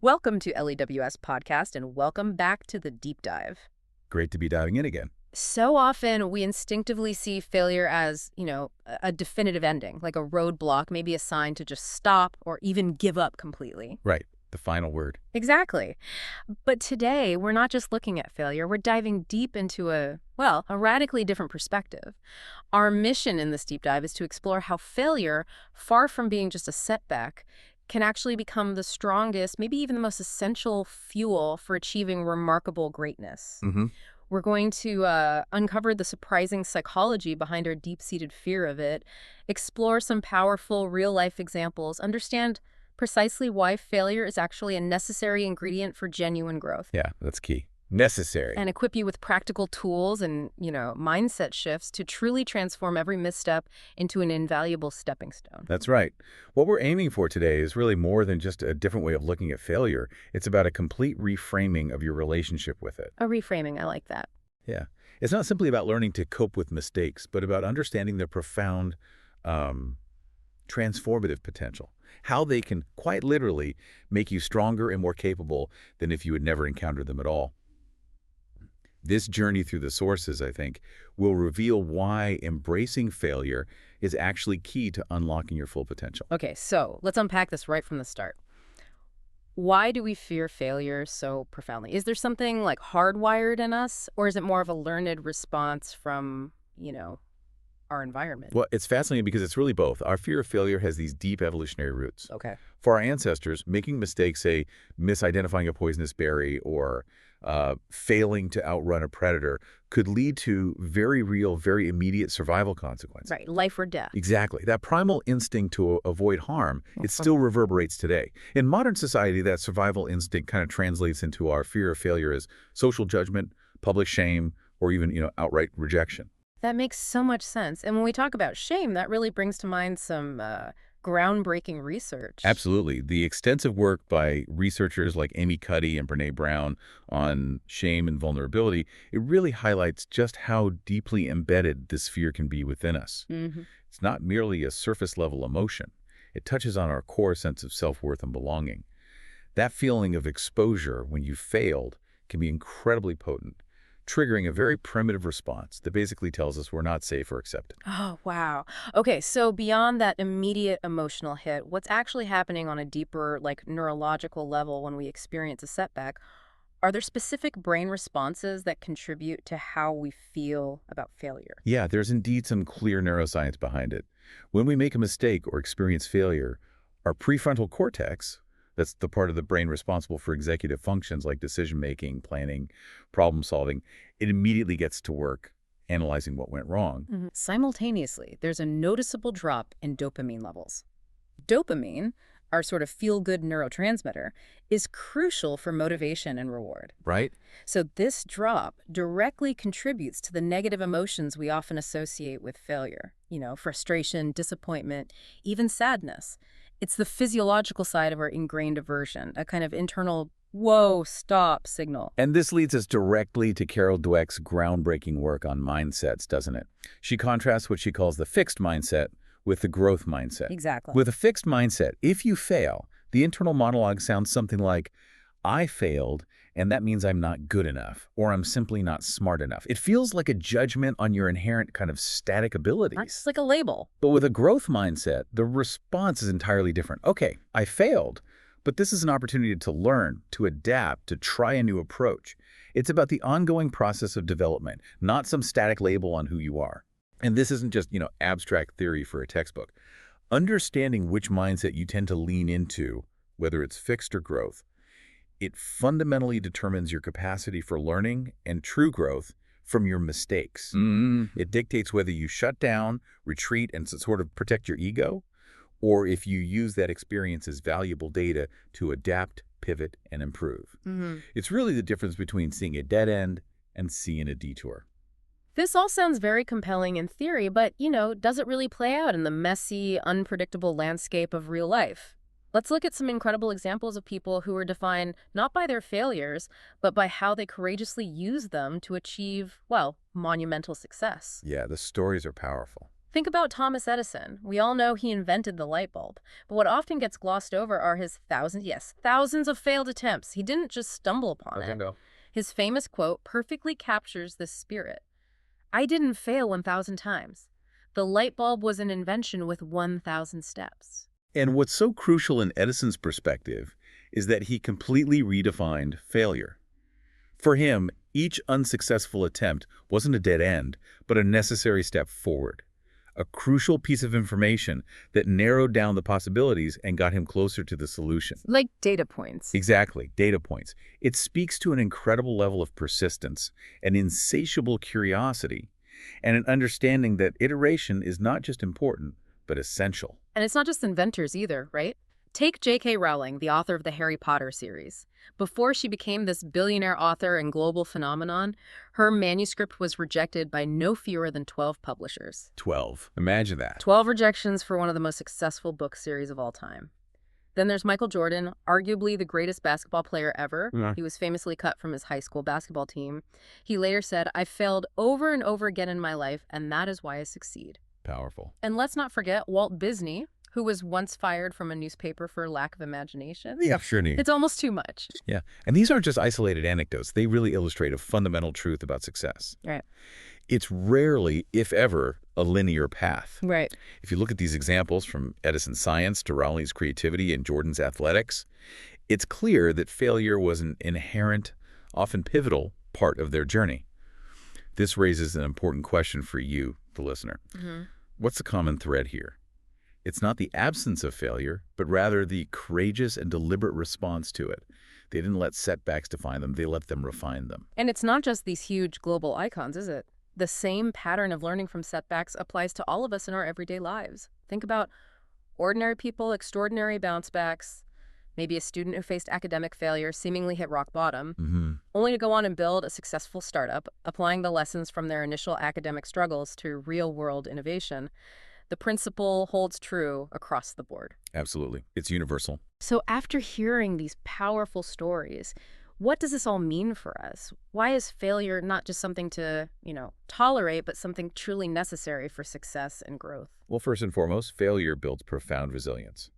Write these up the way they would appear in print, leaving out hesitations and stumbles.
Welcome to LEWS Podcast and welcome back to the deep dive. Great to be diving in again. So often we instinctively see failure as, a definitive ending, like a roadblock, maybe a sign to just stop or even give up completely. Right. The final word. Exactly. But today we're not just looking at failure, we're diving deep into a radically different perspective. Our mission in this deep dive is to explore how failure, far from being just a setback, can actually become the strongest, maybe even the most essential fuel for achieving remarkable greatness. Mm-hmm. We're going to uncover the surprising psychology behind our deep-seated fear of it, explore some powerful real-life examples, understand precisely why failure is actually a necessary ingredient for genuine growth, Yeah, that's key. Necessary. and equip you with practical tools and, mindset shifts to truly transform every misstep into an invaluable stepping stone. That's right. What we're aiming for today is really more than just a different way of looking at failure. It's about a complete reframing of your relationship with it. A reframing, I like that. Yeah. It's not simply about learning to cope with mistakes, but about understanding their profound transformative potential. How they can quite literally make you stronger and more capable than if you had never encountered them at all. This journey through the sources, I think, will reveal why embracing failure is actually key to unlocking your full potential. Okay, so let's unpack this right from the start. Why do we fear failure so profoundly? Is there something like hardwired in us, or is it more of a learned response from, our environment? Well, it's fascinating because it's really both. Our fear of failure has these deep evolutionary roots. Okay. For our ancestors, making mistakes, say misidentifying a poisonous berry or failing to outrun a predator, could lead to very real, very immediate survival consequences. Right, life or death. Exactly. That primal instinct to avoid harm, it still reverberates today. In modern society, that survival instinct kind of translates into our fear of failure as social judgment, public shame, or even, outright rejection. That makes so much sense. And when we talk about shame, that really brings to mind some groundbreaking research. Absolutely. The extensive work by researchers like Amy Cuddy and Brene Brown on shame and vulnerability, it really highlights just how deeply embedded this fear can be within us. Mm-hmm. It's not merely a surface-level emotion. It touches on our core sense of self-worth and belonging. That feeling of exposure when you failed can be incredibly potent, triggering a very primitive response that basically tells us we're not safe or accepted. Oh, wow. Okay, so beyond that immediate emotional hit, what's actually happening on a deeper, neurological level when we experience a setback? Are there specific brain responses that contribute to how we feel about failure? Yeah, there's indeed some clear neuroscience behind it. When we make a mistake or experience failure, our prefrontal cortex, that's the part of the brain responsible for executive functions like decision-making, planning, problem-solving, it immediately gets to work analyzing what went wrong. Mhm. Simultaneously, there's a noticeable drop in dopamine levels. Dopamine, our sort of feel-good neurotransmitter, is crucial for motivation and reward. Right? So this drop directly contributes to the negative emotions we often associate with failure. Frustration, disappointment, even sadness. It's the physiological side of our ingrained aversion, a kind of internal, whoa, stop signal. And this leads us directly to Carol Dweck's groundbreaking work on mindsets, doesn't it? She contrasts what she calls the fixed mindset with the growth mindset. Exactly. With a fixed mindset, if you fail, the internal monologue sounds something like, I failed, and that means I'm not good enough, or I'm simply not smart enough. It feels like a judgment on your inherent kind of static abilities. That's like a label. But with a growth mindset, the response is entirely different. Okay, I failed, but this is an opportunity to learn, to adapt, to try a new approach. It's about the ongoing process of development, not some static label on who you are. And this isn't just, abstract theory for a textbook. Understanding which mindset you tend to lean into, whether it's fixed or growth, it fundamentally determines your capacity for learning and true growth from your mistakes. It dictates whether you shut down, retreat, and sort of protect your ego, or if you use that experience as valuable data to adapt, pivot, and improve. It's really the difference between seeing a dead end and seeing a detour. This all sounds very compelling in theory, but, does it really play out in the messy, unpredictable landscape of real life? Let's look at some incredible examples of people who are defined not by their failures, but by how they courageously use them to achieve, monumental success. Yeah, the stories are powerful. Think about Thomas Edison. We all know he invented the light bulb, but what often gets glossed over are his thousands of failed attempts. He didn't just stumble upon it. No. His famous quote perfectly captures this spirit. I didn't fail 1,000 times. The light bulb was an invention with 1,000 steps. And what's so crucial in Edison's perspective is that he completely redefined failure. For him, each unsuccessful attempt wasn't a dead end, but a necessary step forward. A crucial piece of information that narrowed down the possibilities and got him closer to the solution. Like data points. Exactly, data points. It speaks to an incredible level of persistence, an insatiable curiosity, and an understanding that iteration is not just important, but essential. And it's not just inventors either, right? Take J.K. Rowling, the author of the Harry Potter series. Before she became this billionaire author and global phenomenon, her manuscript was rejected by no fewer than 12 publishers. 12. Imagine that. 12 rejections for one of the most successful book series of all time. Then there's Michael Jordan, arguably the greatest basketball player ever. Yeah. He was famously cut from his high school basketball team. He later said, "I failed over and over again in my life, and that is why I succeed." Powerful. And let's not forget Walt Disney, who was once fired from a newspaper for lack of imagination. Yeah, sure. It's almost too much. Yeah, and these aren't just isolated anecdotes. They really illustrate a fundamental truth about success. Right. It's rarely, if ever, a linear path. Right. If you look at these examples from Edison's science to Rowling's creativity and Jordan's athletics, it's clear that failure was an inherent, often pivotal, part of their journey. This raises an important question for you, the listener. What's the common thread here? It's not the absence of failure, but rather the courageous and deliberate response to it. They didn't let setbacks define them, they let them refine them. And it's not just these huge global icons, is it? The same pattern of learning from setbacks applies to all of us in our everyday lives. Think about ordinary people, extraordinary bounce backs, maybe a student who faced academic failure, seemingly hit rock bottom, only to go on and build a successful startup, applying the lessons from their initial academic struggles to real-world innovation. The principle holds true across the board. Absolutely. It's universal. So after hearing these powerful stories, what does this all mean for us? Why is failure not just something to, tolerate, but something truly necessary for success and growth? Well, first and foremost, failure builds profound resilience.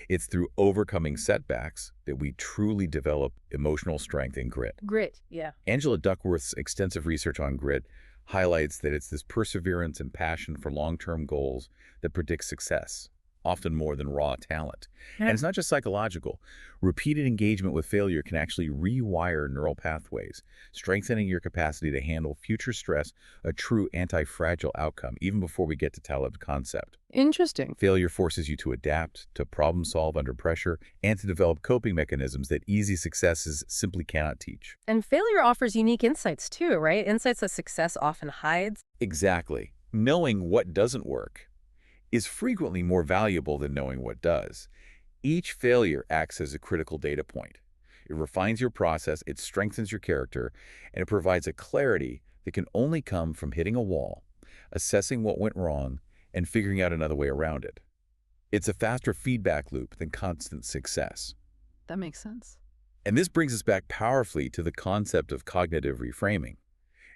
It's through overcoming setbacks that we truly develop emotional strength and grit. Grit, yeah. Angela Duckworth's extensive research on grit highlights that it's this perseverance and passion for long-term goals that predicts success, often more than raw talent. And it's not just psychological. Repeated engagement with failure can actually rewire neural pathways, strengthening your capacity to handle future stress, a true anti-fragile outcome, even before we get to Taleb's concept. Interesting. Failure forces you to adapt, to problem solve under pressure, and to develop coping mechanisms that easy successes simply cannot teach. And failure offers unique insights too, right? Insights that success often hides. Exactly. Knowing what doesn't work is frequently more valuable than knowing what does. Each failure acts as a critical data point. It refines your process, it strengthens your character, and it provides a clarity that can only come from hitting a wall, assessing what went wrong, and figuring out another way around it. It's a faster feedback loop than constant success. That makes sense. And this brings us back powerfully to the concept of cognitive reframing.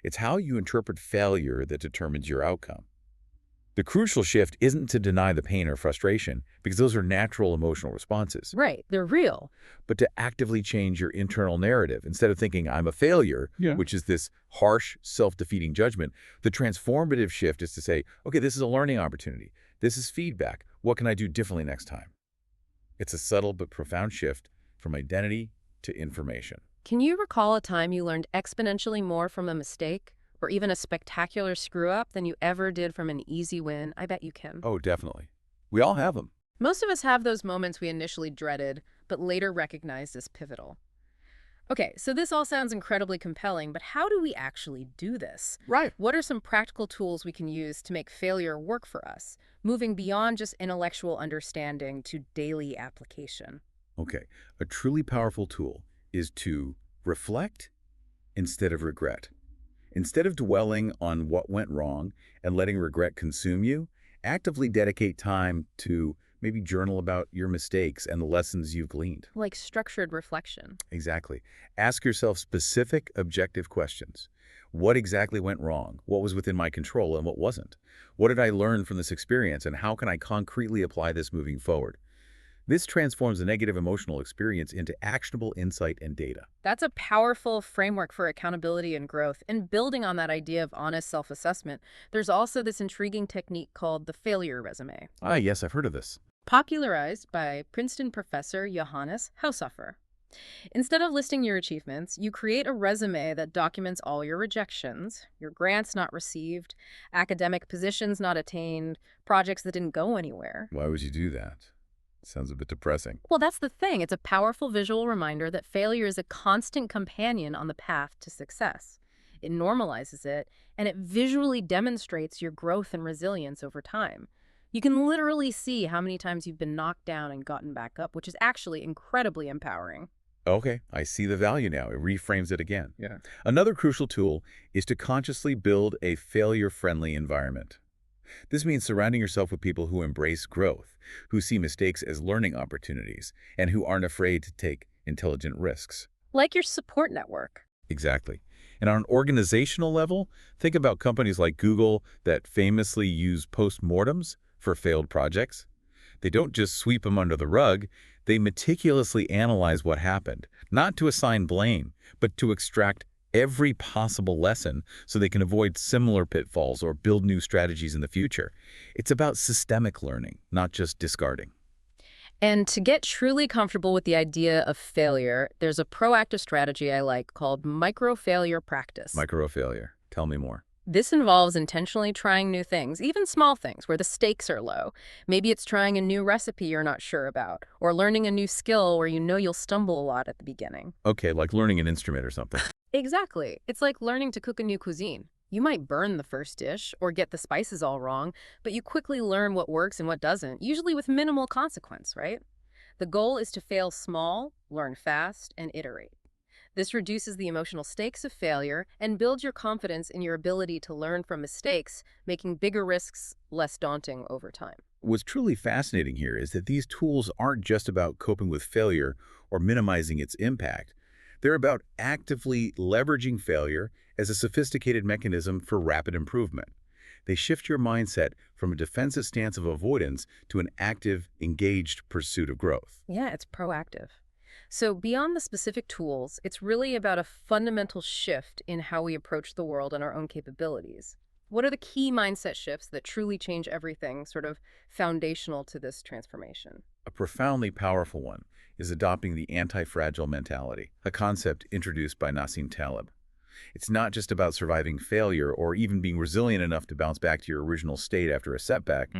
It's how you interpret failure that determines your outcome. The crucial shift isn't to deny the pain or frustration, because those are natural emotional responses, Right, they're real. but to actively change your internal narrative. Instead of thinking, I'm a failure, which is this harsh, self-defeating judgment, the transformative shift is to say, okay, this is a learning opportunity. This is feedback. What can I do differently next time? It's a subtle but profound shift from identity to information. Can you recall a time you learned exponentially more from a mistake? Or even a spectacular screw-up than you ever did from an easy win? I bet you can. Oh, definitely. We all have them. Most of us have those moments we initially dreaded, but later recognized as pivotal. Okay, so this all sounds incredibly compelling, but how do we actually do this? Right. What are some practical tools we can use to make failure work for us, moving beyond just intellectual understanding to daily application? Okay, a truly powerful tool is to reflect instead of regret. Instead of dwelling on what went wrong and letting regret consume you, actively dedicate time to Maybe journal about your mistakes and the lessons you've gleaned. Like structured reflection. Exactly. Ask yourself specific, objective questions. What exactly went wrong? What was within my control and what wasn't? What did I learn from this experience, and how can I concretely apply this moving forward? This transforms a negative emotional experience into actionable insight and data. That's a powerful framework for accountability and growth. And building on that idea of honest self-assessment, there's also this intriguing technique called the failure resume, Ah, yes, I've heard of this. popularized by Princeton professor Johannes Haushofer. Instead of listing your achievements, you create a resume that documents all your rejections, your grants not received, academic positions not attained, projects that didn't go anywhere. Why would you do that? Sounds a bit depressing. Well, that's the thing. It's a powerful visual reminder that failure is a constant companion on the path to success. It normalizes it, and it visually demonstrates your growth and resilience over time. You can literally see how many times you've been knocked down and gotten back up, which is actually incredibly empowering. Okay, I see the value now. It reframes it again. Yeah. Another crucial tool is to consciously build a failure-friendly environment. This means surrounding yourself with people who embrace growth, who see mistakes as learning opportunities, and who aren't afraid to take intelligent risks. Like your support network. Exactly. And on an organizational level, think about companies like Google that famously use postmortems for failed projects. They don't just sweep them under the rug, they meticulously analyze what happened, not to assign blame, but to extract every possible lesson so they can avoid similar pitfalls or build new strategies in the future. It's about systemic learning, not just discarding. And to get truly comfortable with the idea of failure, there's a proactive strategy I like called micro-failure practice. Micro-failure. Tell me more. This involves intentionally trying new things, even small things where the stakes are low. Maybe it's trying a new recipe you're not sure about, or learning a new skill where you know you'll stumble a lot at the beginning. Okay, like learning an instrument or something. Exactly. It's like learning to cook a new cuisine. You might burn the first dish or get the spices all wrong, but you quickly learn what works and what doesn't, usually with minimal consequence, right? The goal is to fail small, learn fast, and iterate. This reduces the emotional stakes of failure and builds your confidence in your ability to learn from mistakes, making bigger risks less daunting over time. What's truly fascinating here is that these tools aren't just about coping with failure or minimizing its impact. They're about actively leveraging failure as a sophisticated mechanism for rapid improvement. They shift your mindset from a defensive stance of avoidance to an active, engaged pursuit of growth. Yeah, it's proactive. So beyond the specific tools, it's really about a fundamental shift in how we approach the world and our own capabilities. What are the key mindset shifts that truly change everything, sort of foundational to this transformation? A profoundly powerful one is adopting the anti-fragile mentality, a concept introduced by Nassim Taleb. It's not just about surviving failure or even being resilient enough to bounce back to your original state after a setback.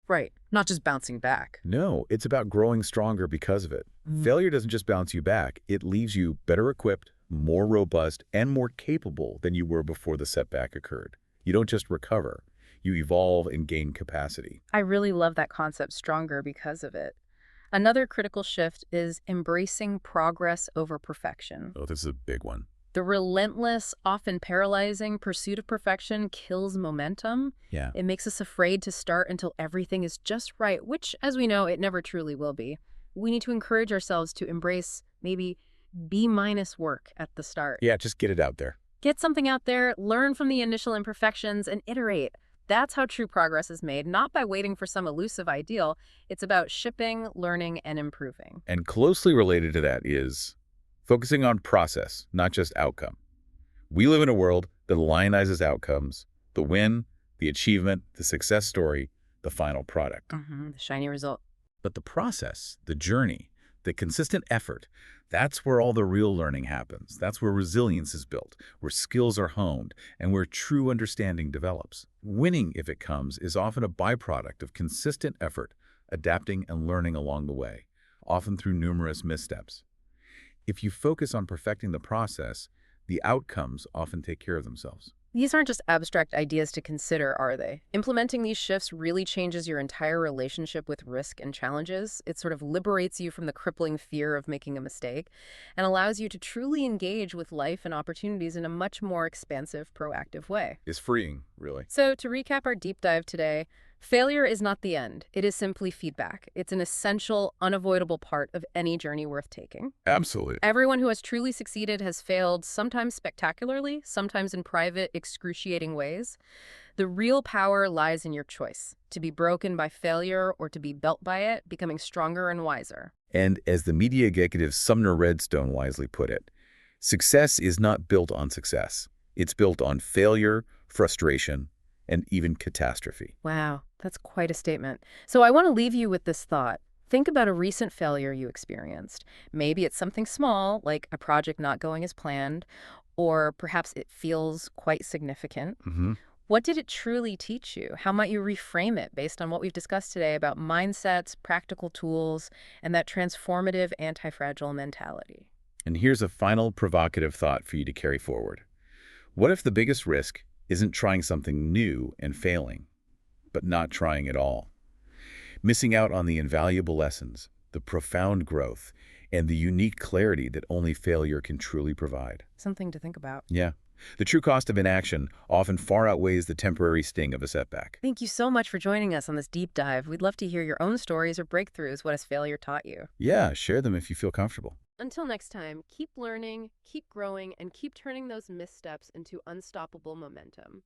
Right, not just bouncing back. No, it's about growing stronger because of it. Failure doesn't just bounce you back, it leaves you better equipped, more robust, and more capable than you were before the setback occurred. You don't just recover, you evolve and gain capacity. I really love that concept, stronger because of it. Another critical shift is embracing progress over perfection. Oh, this is a big one. The relentless, often paralyzing pursuit of perfection kills momentum. Yeah. It makes us afraid to start until everything is just right, which, as we know, it never truly will be. We need to encourage ourselves to embrace maybe B-minus work at the start. Yeah, just get it out there. Get something out there, learn from the initial imperfections, and iterate. That's how true progress is made, not by waiting for some elusive ideal. It's about shipping, learning, and improving. And closely related to that is focusing on process, not just outcome. We live in a world that lionizes outcomes, the win, the achievement, the success story, the final product. The shiny result. But the process, the journey, the consistent effort, that's where all the real learning happens. That's where resilience is built, where skills are honed, and where true understanding develops. Winning, if it comes, is often a byproduct of consistent effort, adapting and learning along the way, often through numerous missteps. If you focus on perfecting the process, the outcomes often take care of themselves. These aren't just abstract ideas to consider, are they? Implementing these shifts really changes your entire relationship with risk and challenges. It sort of liberates you from the crippling fear of making a mistake and allows you to truly engage with life and opportunities in a much more expansive, proactive way. It's freeing, really. So to recap our deep dive today, Failure is not the end. It is simply feedback. It's an essential, unavoidable part of any journey worth taking. Absolutely. Everyone who has truly succeeded has failed, sometimes spectacularly, sometimes in private, excruciating ways. The real power lies in your choice, to be broken by failure or to be built by it, becoming stronger and wiser. And as the media executive Sumner Redstone wisely put it, success is not built on success. It's built on failure, frustration, and even catastrophe. Wow, that's quite a statement. So I want to leave you with this thought. Think about a recent failure you experienced. Maybe it's something small, like a project not going as planned, or perhaps it feels quite significant. Hmm. What did it truly teach you? How might you reframe it based on what we've discussed today about mindsets, practical tools, and that transformative anti-fragile mentality? And here's a final provocative thought for you to carry forward. What if the biggest risk isn't trying something new and failing, but not trying at all? Missing out on the invaluable lessons, the profound growth, and the unique clarity that only failure can truly provide. Something to think about. Yeah. The true cost of inaction often far outweighs the temporary sting of a setback. Thank you so much for joining us on this deep dive. We'd love to hear your own stories or breakthroughs. What has failure taught you? Yeah, share them if you feel comfortable. Until next time, keep learning, keep growing, and keep turning those missteps into unstoppable momentum.